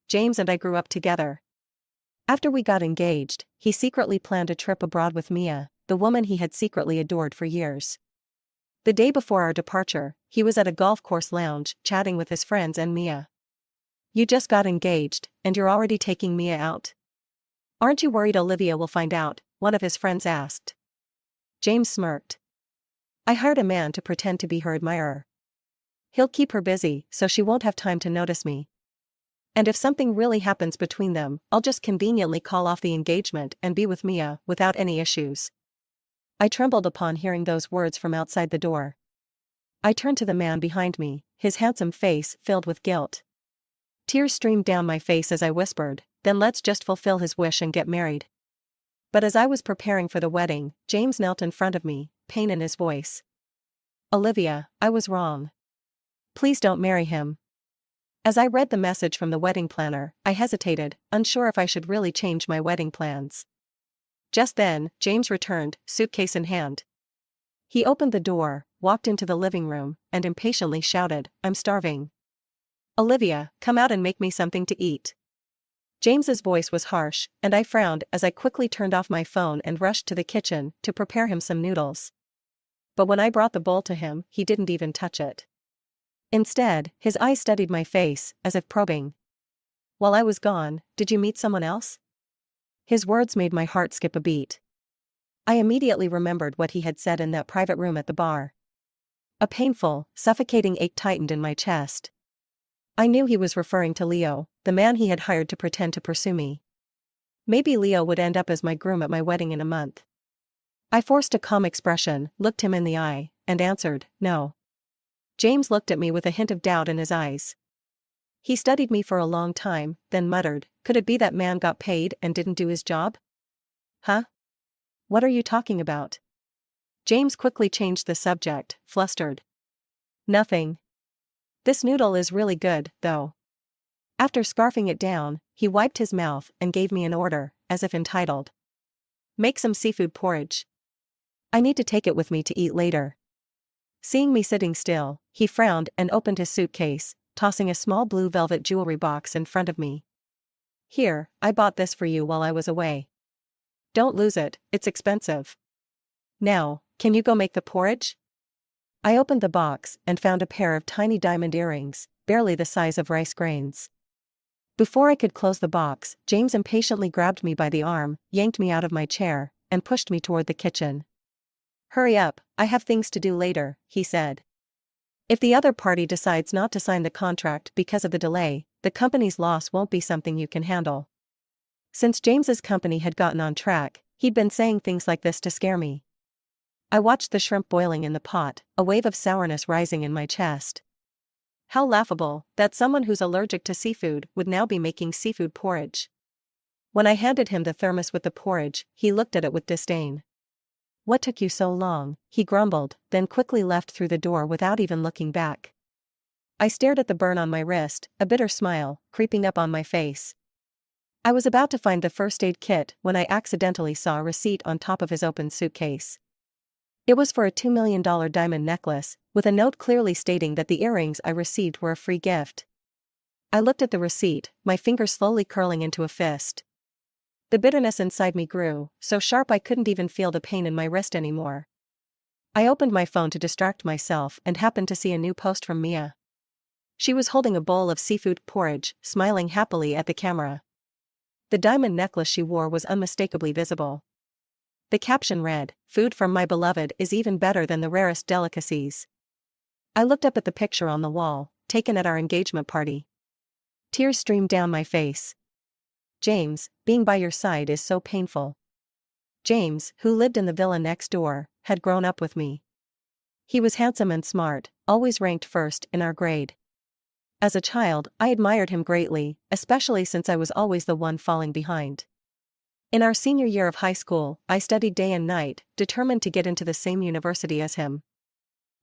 James and I grew up together. After we got engaged, he secretly planned a trip abroad with Mia, the woman he had secretly adored for years. The day before our departure, he was at a golf course lounge, chatting with his friends and Mia. "You just got engaged, and you're already taking Mia out? Aren't you worried Olivia will find out?" one of his friends asked. James smirked. "I hired a man to pretend to be her admirer. He'll keep her busy so she won't have time to notice me. And if something really happens between them, I'll just conveniently call off the engagement and be with Mia without any issues." I trembled upon hearing those words from outside the door. I turned to the man behind me, his handsome face filled with guilt. Tears streamed down my face as I whispered, "Then let's just fulfill his wish and get married." But as I was preparing for the wedding, James knelt in front of me, pain in his voice. "Olivia, I was wrong. Please don't marry him." As I read the message from the wedding planner, I hesitated, unsure if I should really change my wedding plans. Just then, James returned, suitcase in hand. He opened the door, walked into the living room, and impatiently shouted, "I'm starving. Olivia, come out and make me something to eat." James's voice was harsh, and I frowned as I quickly turned off my phone and rushed to the kitchen to prepare him some noodles. But when I brought the bowl to him, he didn't even touch it. Instead, his eyes studied my face, as if probing. "While I was gone, did you meet someone else?" His words made my heart skip a beat. I immediately remembered what he had said in that private room at the bar. A painful, suffocating ache tightened in my chest. I knew he was referring to Leo, the man he had hired to pretend to pursue me. Maybe Leo would end up as my groom at my wedding in a month. I forced a calm expression, looked him in the eye, and answered, "No." James looked at me with a hint of doubt in his eyes. He studied me for a long time, then muttered, "Could it be that man got paid and didn't do his job?" "Huh? What are you talking about?" James quickly changed the subject, flustered. "Nothing. This noodle is really good, though." After scarfing it down, he wiped his mouth and gave me an order, as if entitled. "Make some seafood porridge. I need to take it with me to eat later." Seeing me sitting still, he frowned and opened his suitcase, tossing a small blue velvet jewelry box in front of me. "Here, I bought this for you while I was away. Don't lose it, it's expensive. Now, can you go make the porridge?" I opened the box and found a pair of tiny diamond earrings, barely the size of rice grains. Before I could close the box, James impatiently grabbed me by the arm, yanked me out of my chair, and pushed me toward the kitchen. "Hurry up, I have things to do later," he said. "If the other party decides not to sign the contract because of the delay, the company's loss won't be something you can handle." Since James's company had gotten on track, he'd been saying things like this to scare me. I watched the shrimp boiling in the pot, a wave of sourness rising in my chest. How laughable that someone who's allergic to seafood would now be making seafood porridge. When I handed him the thermos with the porridge, he looked at it with disdain. "What took you so long?" he grumbled, then quickly left through the door without even looking back. I stared at the burn on my wrist, a bitter smile creeping up on my face. I was about to find the first aid kit when I accidentally saw a receipt on top of his open suitcase. It was for a $2 million diamond necklace, with a note clearly stating that the earrings I received were a free gift. I looked at the receipt, my fingers slowly curling into a fist. The bitterness inside me grew, so sharp I couldn't even feel the pain in my wrist anymore. I opened my phone to distract myself and happened to see a new post from Mia. She was holding a bowl of seafood porridge, smiling happily at the camera. The diamond necklace she wore was unmistakably visible. The caption read, "Food from my beloved is even better than the rarest delicacies." I looked up at the picture on the wall, taken at our engagement party. Tears streamed down my face. "James, being by your side is so painful." James, who lived in the villa next door, had grown up with me. He was handsome and smart, always ranked first in our grade. As a child, I admired him greatly, especially since I was always the one falling behind. In our senior year of high school, I studied day and night, determined to get into the same university as him.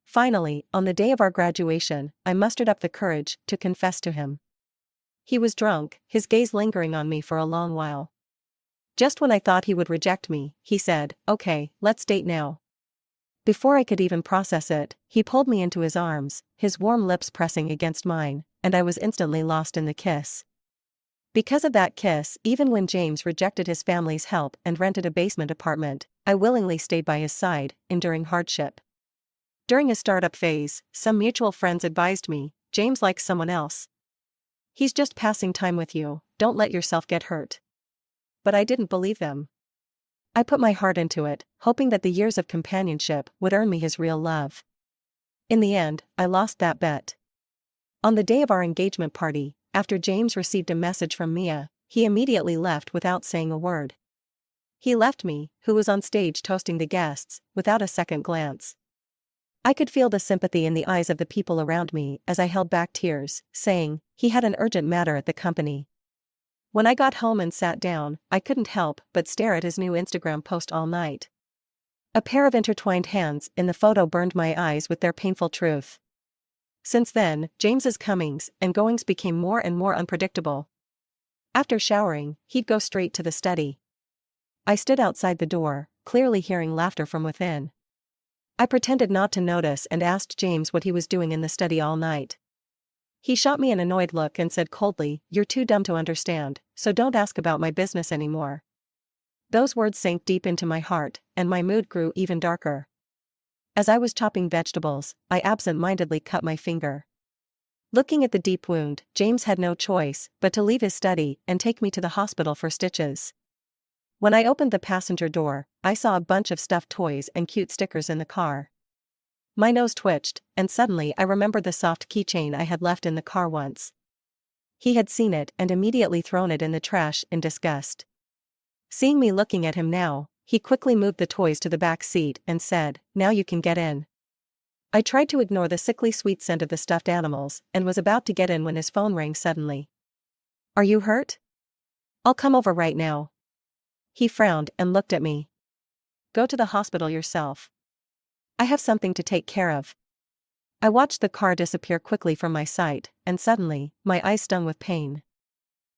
Finally, on the day of our graduation, I mustered up the courage to confess to him. He was drunk, his gaze lingering on me for a long while. Just when I thought he would reject me, he said, "Okay, let's date now." Before I could even process it, he pulled me into his arms, his warm lips pressing against mine, and I was instantly lost in the kiss. Because of that kiss, even when James rejected his family's help and rented a basement apartment, I willingly stayed by his side, enduring hardship. During his startup phase, some mutual friends advised me, James likes someone else. He's just passing time with you, don't let yourself get hurt. But I didn't believe them. I put my heart into it, hoping that the years of companionship would earn me his real love. In the end, I lost that bet. On the day of our engagement party, after James received a message from Mia, he immediately left without saying a word. He left me, who was on stage toasting the guests, without a second glance. I could feel the sympathy in the eyes of the people around me as I held back tears, saying, he had an urgent matter at the company. When I got home and sat down, I couldn't help but stare at his new Instagram post all night. A pair of intertwined hands in the photo burned my eyes with their painful truth. Since then, James's comings and goings became more and more unpredictable. After showering, he'd go straight to the study. I stood outside the door, clearly hearing laughter from within. I pretended not to notice and asked James what he was doing in the study all night. He shot me an annoyed look and said coldly, "You're too dumb to understand, so don't ask about my business anymore." Those words sank deep into my heart, and my mood grew even darker. As I was chopping vegetables, I absent-mindedly cut my finger. Looking at the deep wound, James had no choice but to leave his study and take me to the hospital for stitches. When I opened the passenger door, I saw a bunch of stuffed toys and cute stickers in the car. My nose twitched, and suddenly I remembered the soft keychain I had left in the car once. He had seen it and immediately thrown it in the trash in disgust. Seeing me looking at him now, he quickly moved the toys to the back seat and said, "Now you can get in." I tried to ignore the sickly sweet scent of the stuffed animals and was about to get in when his phone rang suddenly. "Are you hurt?" "I'll come over right now." He frowned and looked at me. "Go to the hospital yourself. I have something to take care of." I watched the car disappear quickly from my sight, and suddenly, my eyes stung with pain.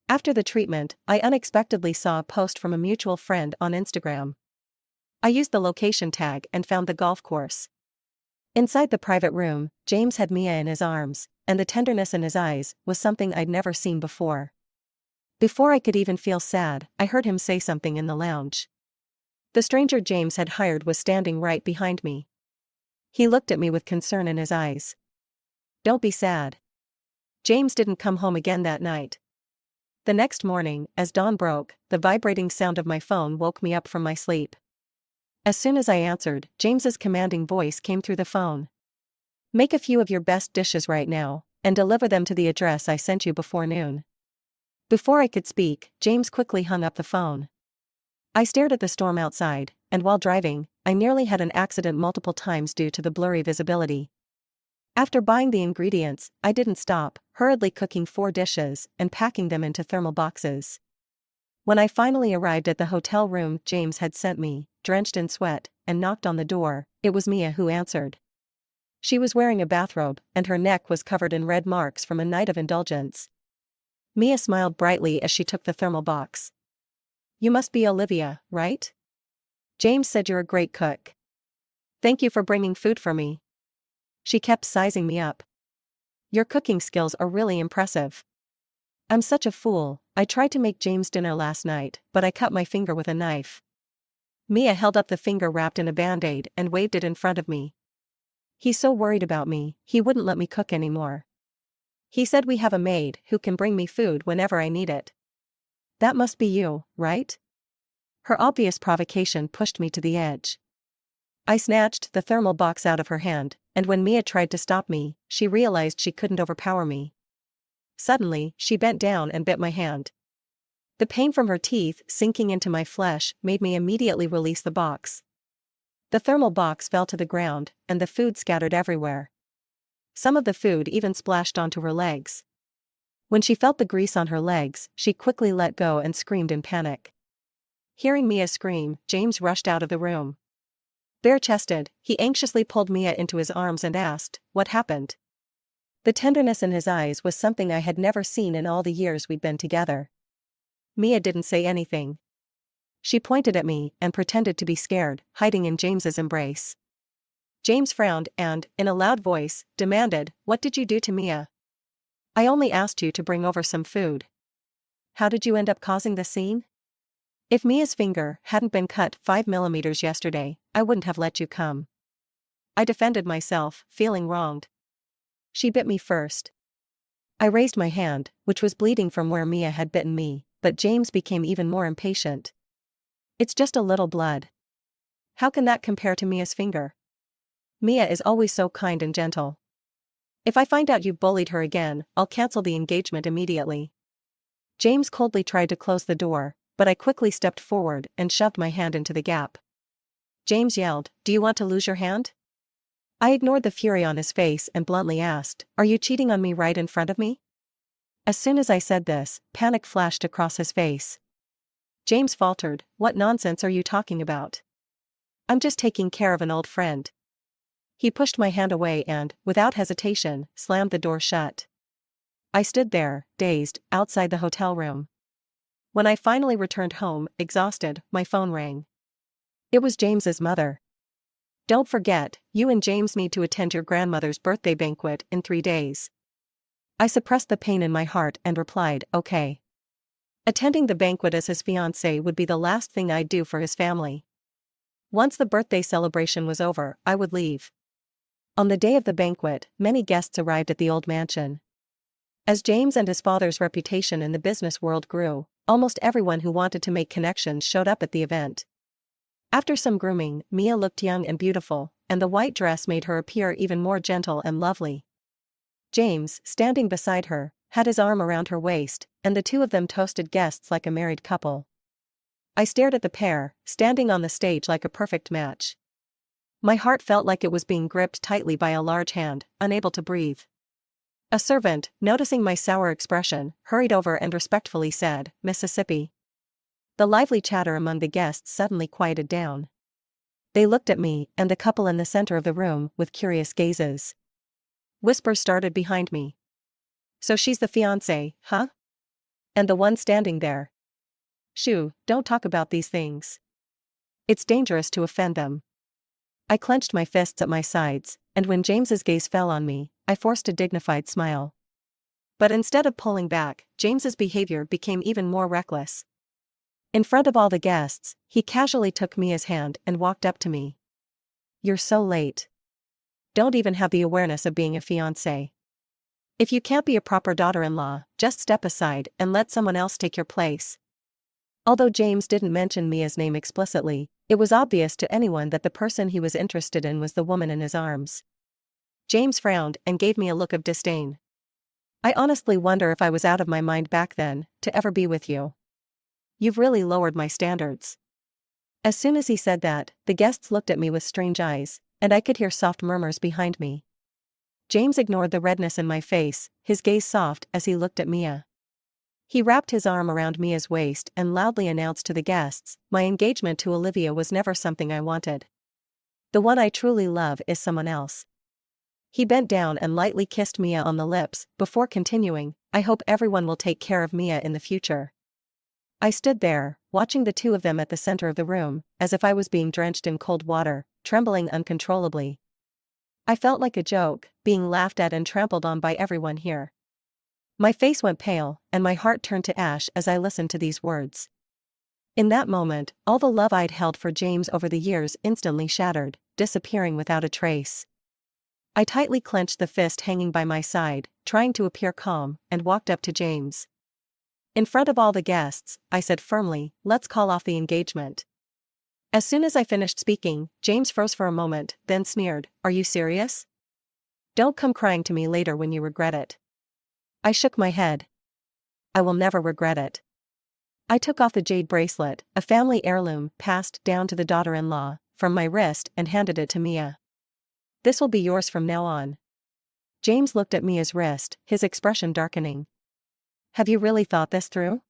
After the treatment, I unexpectedly saw a post from a mutual friend on Instagram. I used the location tag and found the golf course. Inside the private room, James had Mia in his arms, and the tenderness in his eyes was something I'd never seen before. Before I could even feel sad, I heard him say something in the lounge. The stranger James had hired was standing right behind me. He looked at me with concern in his eyes. "Don't be sad." James didn't come home again that night. The next morning, as dawn broke, the vibrating sound of my phone woke me up from my sleep. As soon as I answered, James's commanding voice came through the phone. "Make a few of your best dishes right now, and deliver them to the address I sent you before noon." Before I could speak, James quickly hung up the phone. I stared at the storm outside, and while driving, I nearly had an accident multiple times due to the blurry visibility. After buying the ingredients, I didn't stop, hurriedly cooking 4 dishes and packing them into thermal boxes. When I finally arrived at the hotel room James had sent me, drenched in sweat, and knocked on the door, it was Mia who answered. She was wearing a bathrobe, and her neck was covered in red marks from a night of indulgence. Mia smiled brightly as she took the thermal box. "You must be Olivia, right? James said you're a great cook. Thank you for bringing food for me." She kept sizing me up. "Your cooking skills are really impressive." "I'm such a fool, I tried to make James dinner last night, but I cut my finger with a knife." Mia held up the finger wrapped in a band-aid and waved it in front of me. "He's so worried about me, he wouldn't let me cook anymore. He said we have a maid who can bring me food whenever I need it." "That must be you, right?" Her obvious provocation pushed me to the edge. I snatched the thermal box out of her hand, and when Mia tried to stop me, she realized she couldn't overpower me. Suddenly, she bent down and bit my hand. The pain from her teeth sinking into my flesh made me immediately release the box. The thermal box fell to the ground, and the food scattered everywhere. Some of the food even splashed onto her legs. When she felt the grease on her legs, she quickly let go and screamed in panic. Hearing Mia scream, James rushed out of the room. Bare-chested, he anxiously pulled Mia into his arms and asked, "What happened?" The tenderness in his eyes was something I had never seen in all the years we'd been together. Mia didn't say anything. She pointed at me and pretended to be scared, hiding in James's embrace. James frowned and, in a loud voice, demanded, "What did you do to Mia?" "I only asked you to bring over some food." how did you end up causing the scene? If Mia's finger hadn't been cut 5 millimeters yesterday, I wouldn't have let you come. I defended myself, feeling wronged. She bit me first. I raised my hand, which was bleeding from where Mia had bitten me, but James became even more impatient. It's just a little blood. How can that compare to Mia's finger? Mia is always so kind and gentle. If I find out you've bullied her again, I'll cancel the engagement immediately. James coldly tried to close the door, but I quickly stepped forward and shoved my hand into the gap. James yelled, "Do you want to lose your hand?" I ignored the fury on his face and bluntly asked, "Are you cheating on me right in front of me?" As soon as I said this, panic flashed across his face. James faltered, "What nonsense are you talking about? I'm just taking care of an old friend." He pushed my hand away and, without hesitation, slammed the door shut. I stood there, dazed, outside the hotel room. When I finally returned home, exhausted, my phone rang. It was James's mother. "Don't forget, you and James need to attend your grandmother's birthday banquet in 3 days." I suppressed the pain in my heart and replied, "Okay." Attending the banquet as his fiancé would be the last thing I'd do for his family. Once the birthday celebration was over, I would leave. On the day of the banquet, many guests arrived at the old mansion. As James and his father's reputation in the business world grew, almost everyone who wanted to make connections showed up at the event. After some grooming, Mia looked young and beautiful, and the white dress made her appear even more gentle and lovely. James, standing beside her, had his arm around her waist, and the two of them toasted guests like a married couple. I stared at the pair, standing on the stage like a perfect match. My heart felt like it was being gripped tightly by a large hand, unable to breathe. A servant, noticing my sour expression, hurried over and respectfully said, "Mississippi." The lively chatter among the guests suddenly quieted down. They looked at me and the couple in the center of the room with curious gazes. Whispers started behind me. "So she's the fiancé, huh? And the one standing there? Shoo, don't talk about these things. It's dangerous to offend them." I clenched my fists at my sides, and when James's gaze fell on me, I forced a dignified smile. But instead of pulling back, James's behavior became even more reckless. In front of all the guests, he casually took Mia's hand and walked up to me. "You're so late. Don't even have the awareness of being a fiancé. If you can't be a proper daughter-in-law, just step aside and let someone else take your place." Although James didn't mention Mia's name explicitly, it was obvious to anyone that the person he was interested in was the woman in his arms. James frowned and gave me a look of disdain. "I honestly wonder if I was out of my mind back then, to ever be with you. You've really lowered my standards." As soon as he said that, the guests looked at me with strange eyes, and I could hear soft murmurs behind me. James ignored the redness in my face, his gaze soft as he looked at Mia. He wrapped his arm around Mia's waist and loudly announced to the guests, "My engagement to Olivia was never something I wanted. The one I truly love is someone else." He bent down and lightly kissed Mia on the lips, before continuing, "I hope everyone will take care of Mia in the future." I stood there, watching the two of them at the center of the room, as if I was being drenched in cold water, trembling uncontrollably. I felt like a joke, being laughed at and trampled on by everyone here. My face went pale, and my heart turned to ash as I listened to these words. In that moment, all the love I'd held for James over the years instantly shattered, disappearing without a trace. I tightly clenched the fist hanging by my side, trying to appear calm, and walked up to James. In front of all the guests, I said firmly, "Let's call off the engagement." As soon as I finished speaking, James froze for a moment, then sneered, "Are you serious? Don't come crying to me later when you regret it." I shook my head. "I will never regret it." I took off the jade bracelet, a family heirloom passed down to the daughter-in-law, from my wrist and handed it to Mia. "This will be yours from now on." James looked at Mia's wrist, his expression darkening. "Have you really thought this through?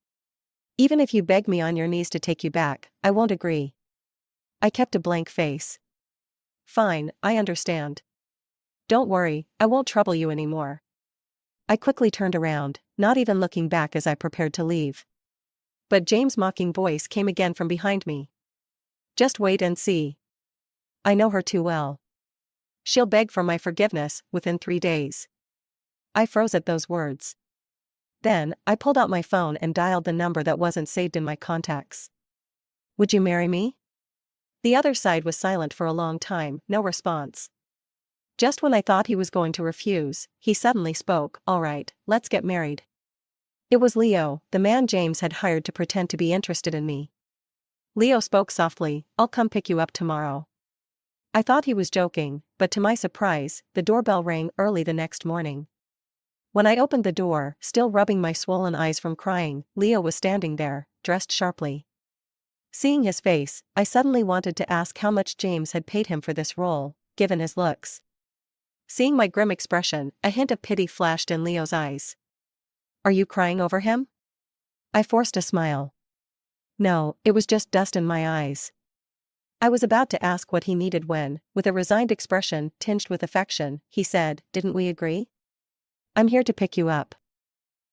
Even if you beg me on your knees to take you back, I won't agree." I kept a blank face. "Fine, I understand. Don't worry, I won't trouble you anymore." I quickly turned around, not even looking back as I prepared to leave. But James' mocking voice came again from behind me. "Just wait and see. I know her too well. She'll beg for my forgiveness within 3 days." I froze at those words. Then, I pulled out my phone and dialed the number that wasn't saved in my contacts. "Would you marry me?" The other side was silent for a long time, no response. Just when I thought he was going to refuse, he suddenly spoke. "All right, let's get married." It was Leo, the man James had hired to pretend to be interested in me. Leo spoke softly, "I'll come pick you up tomorrow." I thought he was joking, but to my surprise, the doorbell rang early the next morning. When I opened the door, still rubbing my swollen eyes from crying, Leo was standing there, dressed sharply. Seeing his face, I suddenly wanted to ask how much James had paid him for this role, given his looks. Seeing my grim expression, a hint of pity flashed in Leo's eyes. "Are you crying over him?" I forced a smile. "No, it was just dust in my eyes." I was about to ask what he needed when, with a resigned expression tinged with affection, he said, "Didn't we agree? I'm here to pick you up.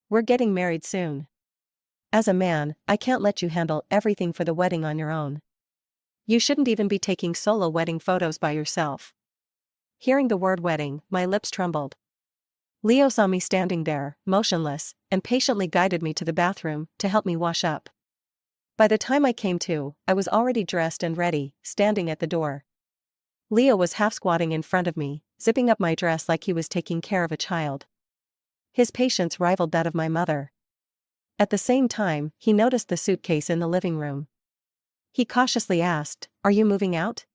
We're getting married soon. As a man, I can't let you handle everything for the wedding on your own. You shouldn't even be taking solo wedding photos by yourself." Hearing the word wedding, my lips trembled. Leo saw me standing there, motionless, and patiently guided me to the bathroom to help me wash up. By the time I came to, I was already dressed and ready, standing at the door. Leo was half squatting in front of me, zipping up my dress like he was taking care of a child. His patience rivaled that of my mother. At the same time, he noticed the suitcase in the living room. He cautiously asked, "Are you moving out?"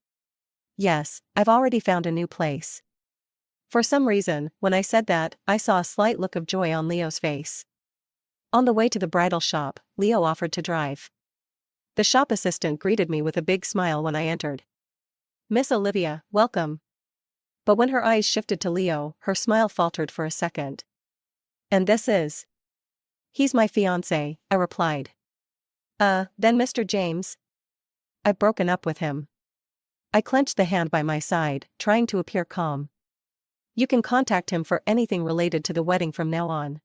"Yes, I've already found a new place." For some reason, when I said that, I saw a slight look of joy on Leo's face. On the way to the bridal shop, Leo offered to drive. The shop assistant greeted me with a big smile when I entered. "Miss Olivia, welcome." But when her eyes shifted to Leo, her smile faltered for a second. "And this is?" "He's my fiancé," I replied. Then Mr. James?" "I've broken up with him." I clenched the hand by my side, trying to appear calm. "You can contact him for anything related to the wedding from now on."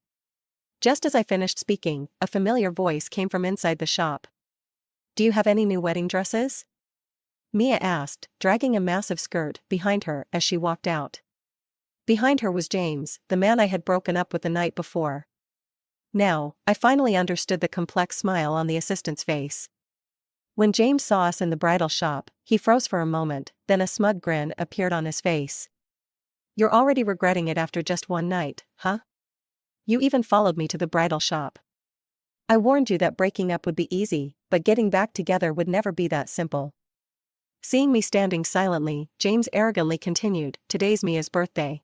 Just as I finished speaking, a familiar voice came from inside the shop. "Do you have any new wedding dresses?" Mia asked, dragging a massive skirt behind her as she walked out. Behind her was James, the man I had broken up with the night before. Now, I finally understood the complex smile on the assistant's face. When James saw us in the bridal shop, he froze for a moment, then a smug grin appeared on his face. "You're already regretting it after just one night, huh? You even followed me to the bridal shop. I warned you that breaking up would be easy, but getting back together would never be that simple." Seeing me standing silently, James arrogantly continued, "Today's Mia's birthday.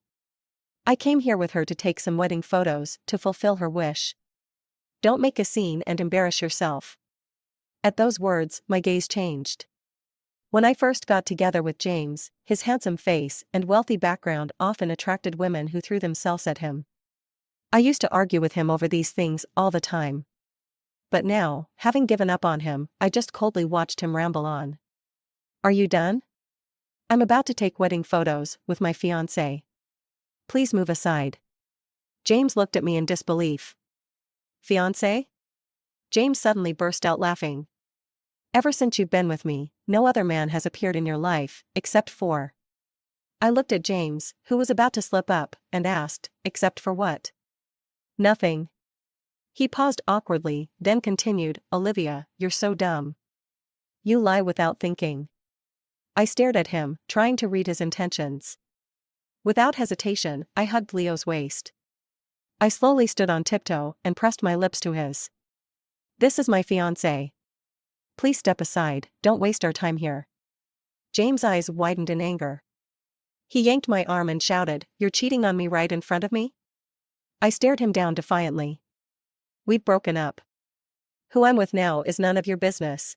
I came here with her to take some wedding photos, to fulfill her wish. Don't make a scene and embarrass yourself." At those words, my gaze changed. When I first got together with James, his handsome face and wealthy background often attracted women who threw themselves at him. I used to argue with him over these things all the time. But now, having given up on him, I just coldly watched him ramble on. "Are you done? I'm about to take wedding photos with my fiancé. Please move aside." James looked at me in disbelief. "Fiancé?" James suddenly burst out laughing. "Ever since you've been with me, no other man has appeared in your life, except for..." I looked at James, who was about to slip up, and asked, "Except for what?" "Nothing." He paused awkwardly, then continued, "Olivia, you're so dumb. You lie without thinking." I stared at him, trying to read his intentions. Without hesitation, I hugged Leo's waist. I slowly stood on tiptoe and pressed my lips to his. "This is my fiancé. Please step aside, don't waste our time here." James' eyes widened in anger. He yanked my arm and shouted, "You're cheating on me right in front of me?" I stared him down defiantly. "We've broken up. Who I'm with now is none of your business.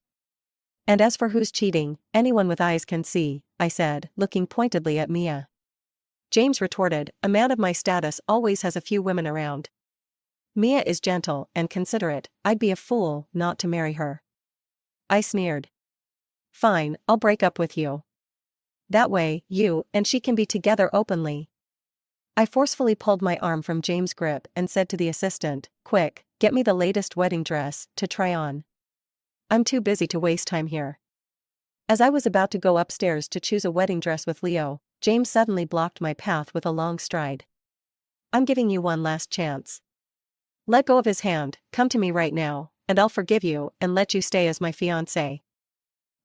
And as for who's cheating, anyone with eyes can see," I said, looking pointedly at Mia. James retorted, "A man of my status always has a few women around. Mia is gentle and considerate, I'd be a fool not to marry her." I sneered. "Fine, I'll break up with you. That way, you and she can be together openly." I forcefully pulled my arm from James' grip and said to the assistant, "Quick, get me the latest wedding dress to try on. I'm too busy to waste time here." As I was about to go upstairs to choose a wedding dress with Leo, James suddenly blocked my path with a long stride. "I'm giving you one last chance. Let go of his hand, come to me right now, and I'll forgive you and let you stay as my fiancé.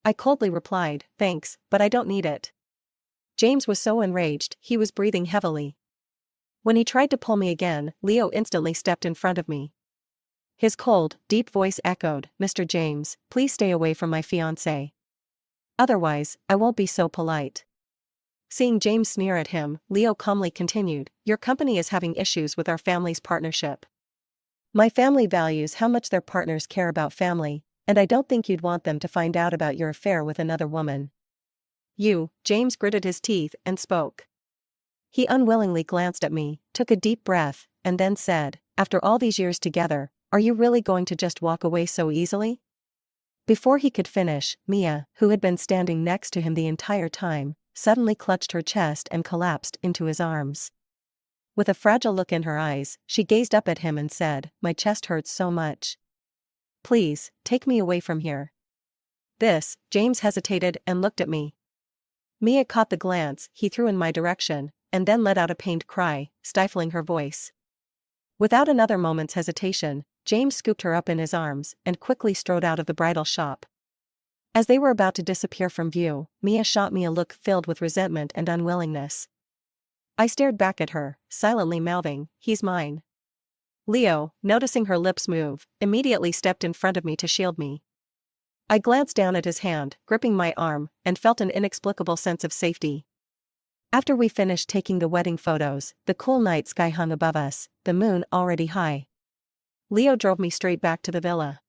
I coldly replied, thanks, but I don't need it. James was so enraged, he was breathing heavily. When he tried to pull me again, Leo instantly stepped in front of me. His cold, deep voice echoed, Mr. James, please stay away from my fiancé. Otherwise, I won't be so polite. Seeing James sneer at him, Leo calmly continued, your company is having issues with our family's partnership. My family values how much their partners care about family, and I don't think you'd want them to find out about your affair with another woman. James gritted his teeth and spoke. He unwillingly glanced at me, took a deep breath, and then said, after all these years together, are you really going to just walk away so easily? Before he could finish, Mia, who had been standing next to him the entire time, suddenly clutched her chest and collapsed into his arms. With a fragile look in her eyes, she gazed up at him and said, my chest hurts so much. Please, take me away from here. James hesitated and looked at me. Mia caught the glance he threw in my direction, and then let out a pained cry, stifling her voice. Without another moment's hesitation, James scooped her up in his arms and quickly strode out of the bridal shop. As they were about to disappear from view, Mia shot me a look filled with resentment and unwillingness. I stared back at her, silently mouthing, he's mine. Leo, noticing her lips move, immediately stepped in front of me to shield me. I glanced down at his hand, gripping my arm, and felt an inexplicable sense of safety. After we finished taking the wedding photos, the cool night sky hung above us, the moon already high. Leo drove me straight back to the villa.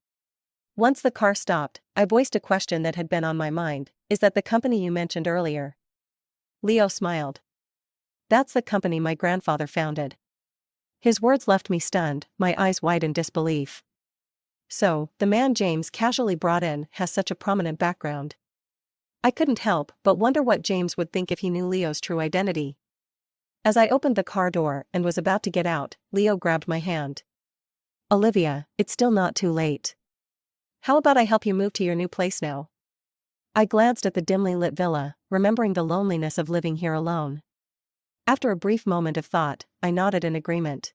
Once the car stopped, I voiced a question that had been on my mind, is that the company you mentioned earlier? Leo smiled. That's the company my grandfather founded. His words left me stunned, my eyes wide in disbelief. So, the man James casually brought in has such a prominent background. I couldn't help but wonder what James would think if he knew Leo's true identity. As I opened the car door and was about to get out, Leo grabbed my hand. Olivia, it's still not too late. How about I help you move to your new place now? I glanced at the dimly lit villa, remembering the loneliness of living here alone. After a brief moment of thought, I nodded in agreement.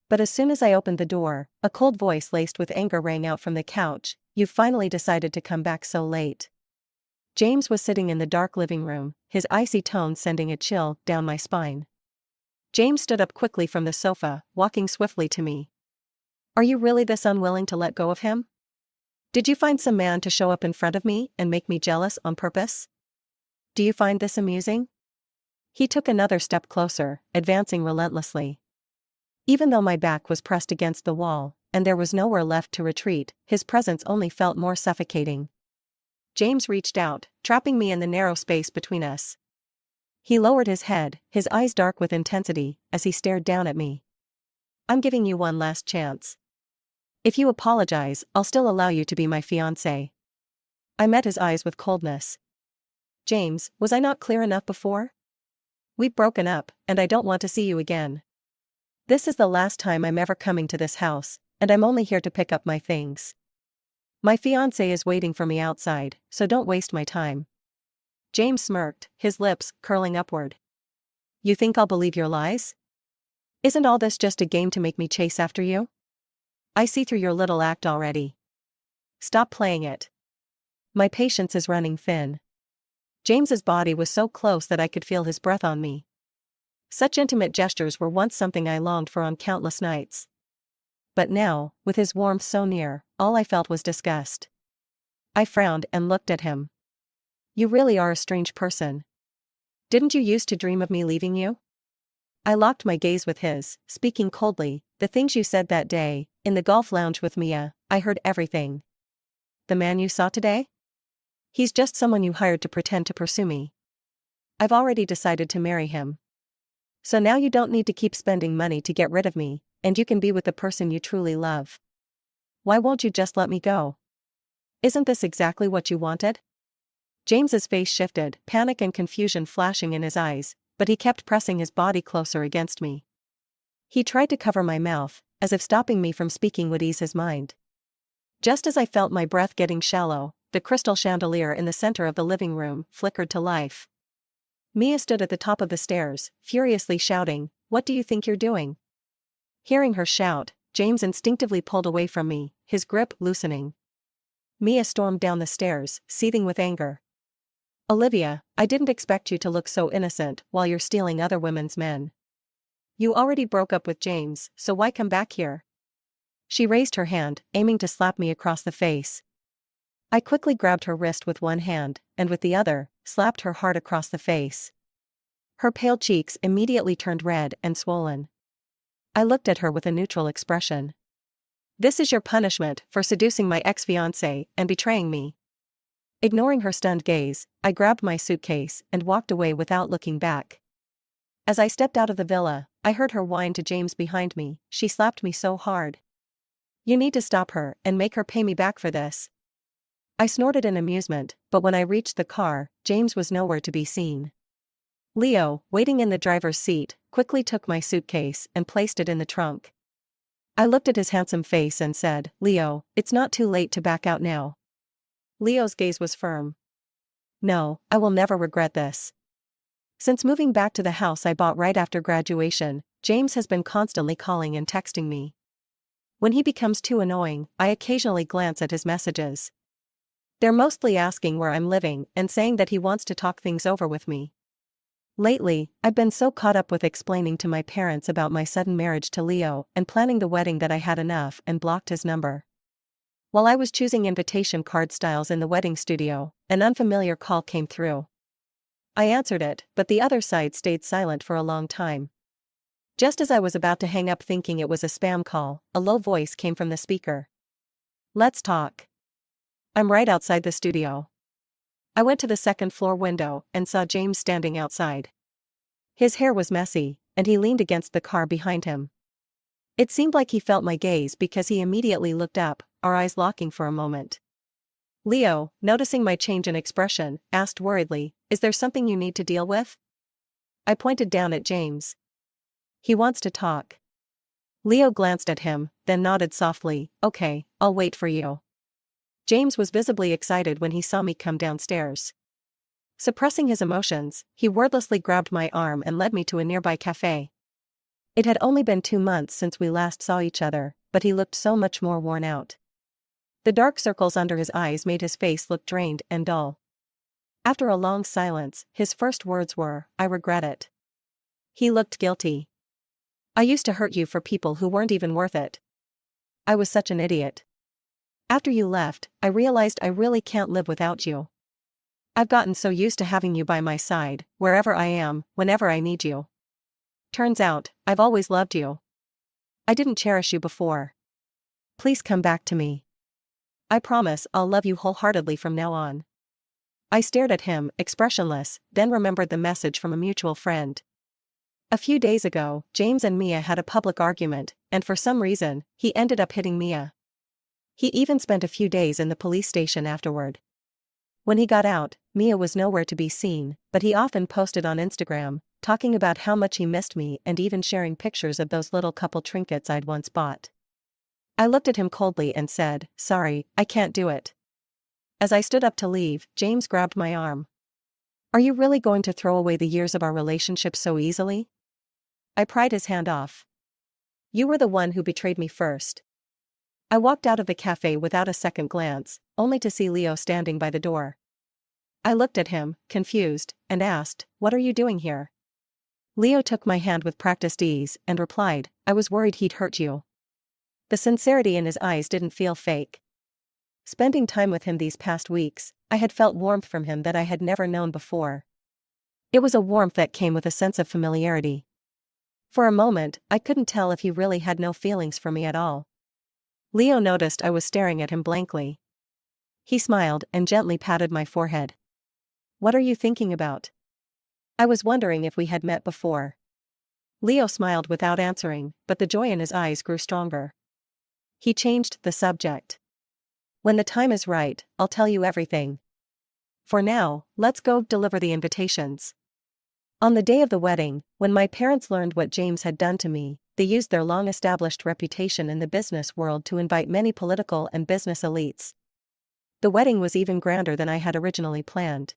But as soon as I opened the door, a cold voice laced with anger rang out from the couch, "You've finally decided to come back so late." James was sitting in the dark living room, his icy tone sending a chill down my spine. James stood up quickly from the sofa, walking swiftly to me. "Are you really this unwilling to let go of him? Did you find some man to show up in front of me and make me jealous on purpose? Do you find this amusing?" He took another step closer, advancing relentlessly. Even though my back was pressed against the wall, and there was nowhere left to retreat, his presence only felt more suffocating. James reached out, trapping me in the narrow space between us. He lowered his head, his eyes dark with intensity, as he stared down at me. "I'm giving you one last chance. If you apologize, I'll still allow you to be my fiancé." I met his eyes with coldness. "James, was I not clear enough before? We've broken up, and I don't want to see you again. This is the last time I'm ever coming to this house, and I'm only here to pick up my things. My fiancé is waiting for me outside, so don't waste my time." James smirked, his lips curling upward. "You think I'll believe your lies? Isn't all this just a game to make me chase after you? I see through your little act already. Stop playing it. My patience is running thin." James's body was so close that I could feel his breath on me. Such intimate gestures were once something I longed for on countless nights. But now, with his warmth so near, all I felt was disgust. I frowned and looked at him. "You really are a strange person. Didn't you used to dream of me leaving you?" I locked my gaze with his, speaking coldly, "The things you said that day, in the golf lounge with Mia, I heard everything. The man you saw today? He's just someone you hired to pretend to pursue me. I've already decided to marry him. So now you don't need to keep spending money to get rid of me, and you can be with the person you truly love. Why won't you just let me go? Isn't this exactly what you wanted?" James's face shifted, panic and confusion flashing in his eyes, but he kept pressing his body closer against me. He tried to cover my mouth, as if stopping me from speaking would ease his mind. Just as I felt my breath getting shallow, the crystal chandelier in the center of the living room flickered to life. Mia stood at the top of the stairs, furiously shouting, "What do you think you're doing?" Hearing her shout, James instinctively pulled away from me, his grip loosening. Mia stormed down the stairs, seething with anger. Olivia, I didn't expect you to look so innocent while you're stealing other women's men. You already broke up with James, so why come back here? She raised her hand, aiming to slap me across the face. I quickly grabbed her wrist with one hand, and with the other, slapped her hard across the face. Her pale cheeks immediately turned red and swollen. I looked at her with a neutral expression. This is your punishment for seducing my ex-fiancé and betraying me. Ignoring her stunned gaze, I grabbed my suitcase and walked away without looking back. As I stepped out of the villa, I heard her whine to James behind me. She slapped me so hard. You need to stop her and make her pay me back for this. I snorted in amusement, but when I reached the car, James was nowhere to be seen. Leo, waiting in the driver's seat, quickly took my suitcase and placed it in the trunk. I looked at his handsome face and said, Leo, it's not too late to back out now. Leo's gaze was firm. No, I will never regret this. Since moving back to the house I bought right after graduation, James has been constantly calling and texting me. When he becomes too annoying, I occasionally glance at his messages. They're mostly asking where I'm living and saying that he wants to talk things over with me. Lately, I've been so caught up with explaining to my parents about my sudden marriage to Leo and planning the wedding that I had enough and blocked his number. While I was choosing invitation card styles in the wedding studio, an unfamiliar call came through. I answered it, but the other side stayed silent for a long time. Just as I was about to hang up thinking it was a spam call, a low voice came from the speaker. Let's talk. I'm right outside the studio. I went to the second-floor window and saw James standing outside. His hair was messy, and he leaned against the car behind him. It seemed like he felt my gaze because he immediately looked up, our eyes locking for a moment. Leo, noticing my change in expression, asked worriedly, Is there something you need to deal with? I pointed down at James. He wants to talk. Leo glanced at him, then nodded softly, Okay, I'll wait for you. James was visibly excited when he saw me come downstairs. Suppressing his emotions, he wordlessly grabbed my arm and led me to a nearby cafe. It had only been 2 months since we last saw each other, but he looked so much more worn out. The dark circles under his eyes made his face look drained and dull. After a long silence, his first words were, I regret it. He looked guilty. I used to hurt you for people who weren't even worth it. I was such an idiot. After you left, I realized I really can't live without you. I've gotten so used to having you by my side, wherever I am, whenever I need you. Turns out, I've always loved you. I didn't cherish you before. Please come back to me. I promise I'll love you wholeheartedly from now on. I stared at him, expressionless, then remembered the message from a mutual friend. A few days ago, James and Mia had a public argument, and for some reason, he ended up hitting Mia. He even spent a few days in the police station afterward. When he got out, Mia was nowhere to be seen, but he often posted on Instagram, talking about how much he missed me and even sharing pictures of those little couple trinkets I'd once bought. I looked at him coldly and said, Sorry, I can't do it. As I stood up to leave, James grabbed my arm. Are you really going to throw away the years of our relationship so easily? I pried his hand off. You were the one who betrayed me first. I walked out of the cafe without a second glance, only to see Leo standing by the door. I looked at him, confused, and asked, What are you doing here? Leo took my hand with practiced ease and replied, I was worried he'd hurt you. The sincerity in his eyes didn't feel fake. Spending time with him these past weeks, I had felt warmth from him that I had never known before. It was a warmth that came with a sense of familiarity. For a moment, I couldn't tell if he really had no feelings for me at all. Leo noticed I was staring at him blankly. He smiled and gently patted my forehead. What are you thinking about? I was wondering if we had met before. Leo smiled without answering, but the joy in his eyes grew stronger. He changed the subject. When the time is right, I'll tell you everything. For now, let's go deliver the invitations. On the day of the wedding, when my parents learned what James had done to me, they used their long-established reputation in the business world to invite many political and business elites. The wedding was even grander than I had originally planned.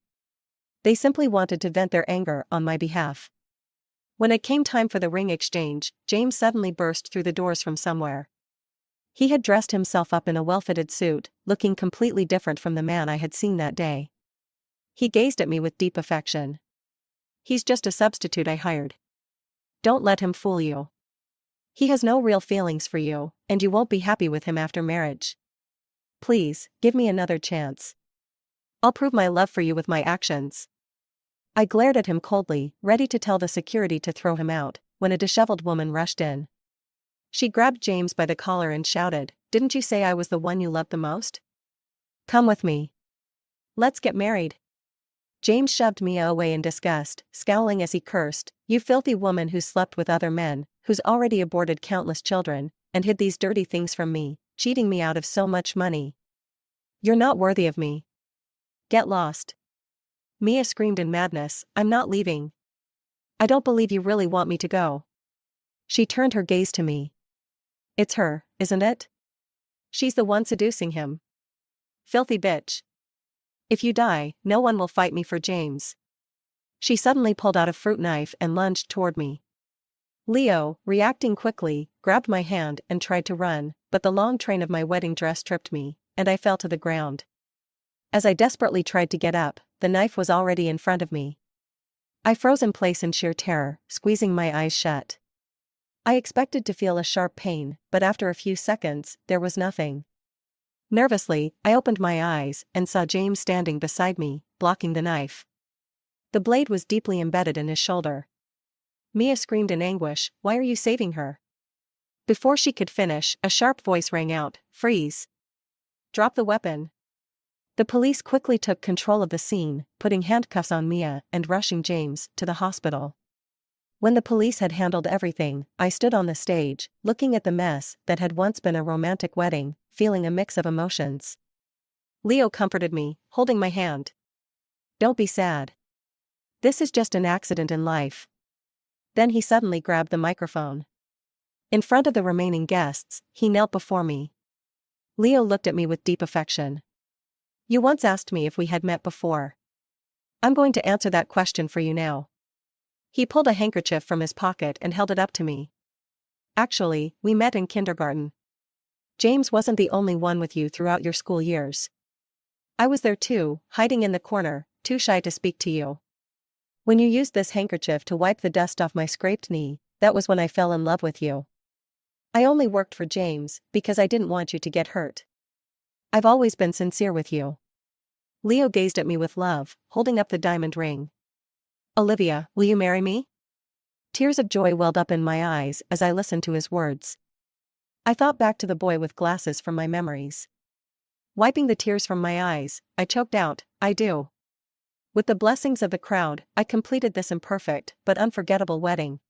They simply wanted to vent their anger on my behalf. When it came time for the ring exchange, James suddenly burst through the doors from somewhere. He had dressed himself up in a well-fitted suit, looking completely different from the man I had seen that day. He gazed at me with deep affection. "He's just a substitute I hired. Don't let him fool you. He has no real feelings for you, and you won't be happy with him after marriage. Please, give me another chance. I'll prove my love for you with my actions." I glared at him coldly, ready to tell the security to throw him out, when a disheveled woman rushed in. She grabbed James by the collar and shouted, "Didn't you say I was the one you loved the most? Come with me. Let's get married." James shoved Mia away in disgust, scowling as he cursed, "You filthy woman who's slept with other men, who's already aborted countless children, and hid these dirty things from me, cheating me out of so much money. You're not worthy of me. Get lost." Mia screamed in madness, "I'm not leaving. I don't believe you really want me to go." She turned her gaze to me. "It's her, isn't it? She's the one seducing him. Filthy bitch. If you die, no one will fight me for James." She suddenly pulled out a fruit knife and lunged toward me. Leo, reacting quickly, grabbed my hand and tried to run, but the long train of my wedding dress tripped me, and I fell to the ground. As I desperately tried to get up, the knife was already in front of me. I froze in place in sheer terror, squeezing my eyes shut. I expected to feel a sharp pain, but after a few seconds, there was nothing. Nervously, I opened my eyes and saw James standing beside me, blocking the knife. The blade was deeply embedded in his shoulder. Mia screamed in anguish, "Why are you saving her?" Before she could finish, a sharp voice rang out, "Freeze! Drop the weapon." The police quickly took control of the scene, putting handcuffs on Mia and rushing James to the hospital. When the police had handled everything, I stood on the stage, looking at the mess that had once been a romantic wedding, feeling a mix of emotions. Leo comforted me, holding my hand. "Don't be sad. This is just an accident in life." Then he suddenly grabbed the microphone. In front of the remaining guests, he knelt before me. Leo looked at me with deep affection. "You once asked me if we had met before. I'm going to answer that question for you now." He pulled a handkerchief from his pocket and held it up to me. "Actually, we met in kindergarten. James wasn't the only one with you throughout your school years. I was there too, hiding in the corner, too shy to speak to you. When you used this handkerchief to wipe the dust off my scraped knee, that was when I fell in love with you. I only worked for James because I didn't want you to get hurt. I've always been sincere with you." Leo gazed at me with love, holding up the diamond ring. "Olivia, will you marry me?" Tears of joy welled up in my eyes as I listened to his words. I thought back to the boy with glasses from my memories. Wiping the tears from my eyes, I choked out, "I do." With the blessings of the crowd, I completed this imperfect but unforgettable wedding.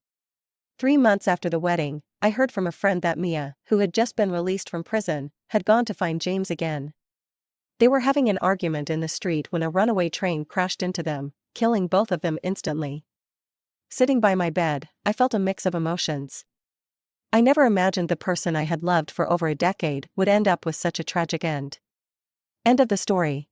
3 months after the wedding, I heard from a friend that Mia, who had just been released from prison, had gone to find James again. They were having an argument in the street when a runaway train crashed into them, killing both of them instantly. Sitting by my bed, I felt a mix of emotions. I never imagined the person I had loved for over a decade would end up with such a tragic end. End of the story.